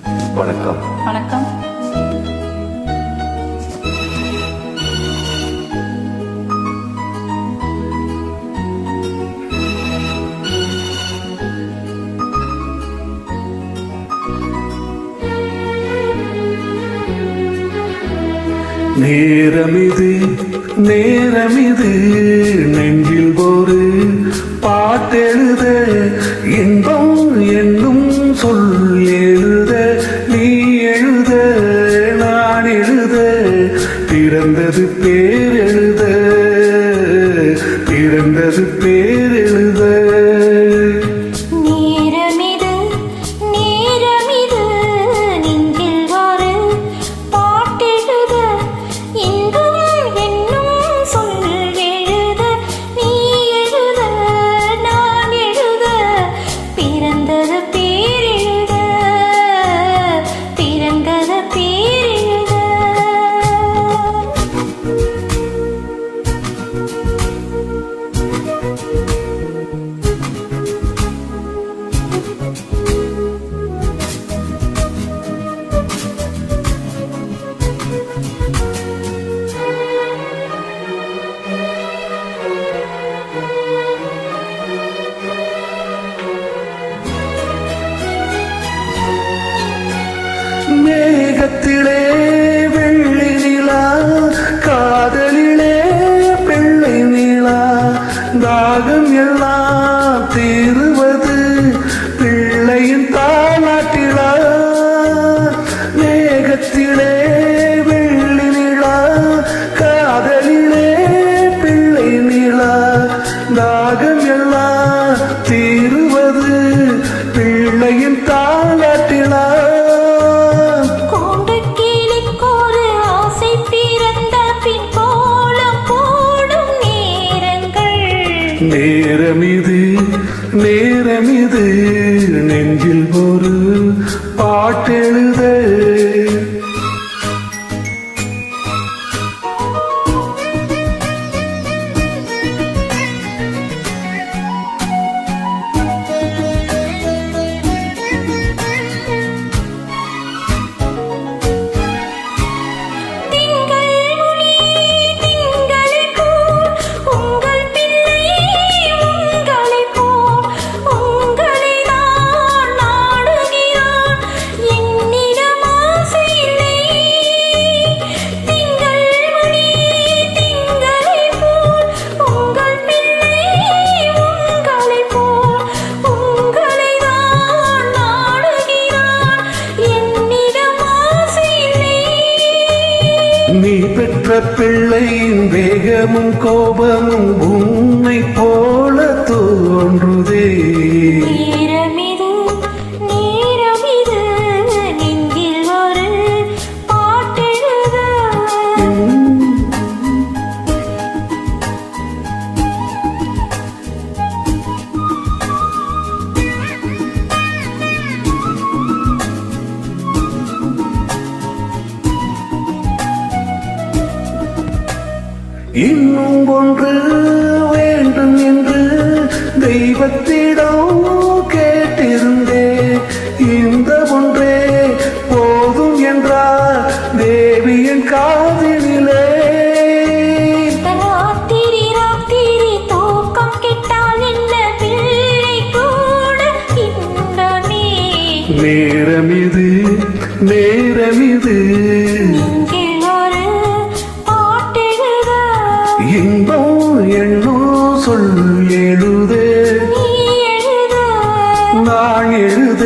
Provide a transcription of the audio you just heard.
வணக்கம். வணக்கம். நேரமிது நேரமிது நெஞ்சில் ஒரு பாட்டெழுத இன்பம் என்னும் சொல் எழுத நீ எழுத நான் எழுத பிறந்தது பேரெழுத பிறந்தது பேரெழுத மேகத்திலே வெள்ளி நிலா காதலிலே பிள்ளை நிலா தாகம் எல்லாம் தீருவது பிள்ளையின் தாலாட்டிலா மேகத்திலே வெள்ளி நிலா காதலிலே பிள்ளை நிலா தாகம் எல்லாம் தீருவது பிள்ளையின் தாலாட்டிலா நேரமிது நேரமிது நெஞ்சில் ஒரு பாட்டெழுத நீ பெற்ற பிள்ளையின் வேகமும் கோபமும் உன்னை போல தோன்றுதே நேரமிது நேரமிது நெஞ்சில் ஒரு பாட்டெழுத இன்னும் ஒன்று வேண்டும் என்று தெய்வத்திடம் கேட்டிருந்தே இந்த ஒன்றே போதும் என்றார் தேவியின் காதிலே ராத்திரி ராத்திரி தூக்கம் கெட்டால் என்ன பிள்ளை கூட இன்பமே நேரமிது நேரமிது இன்பம் என்னும் சொல் எழுத நான் எழுத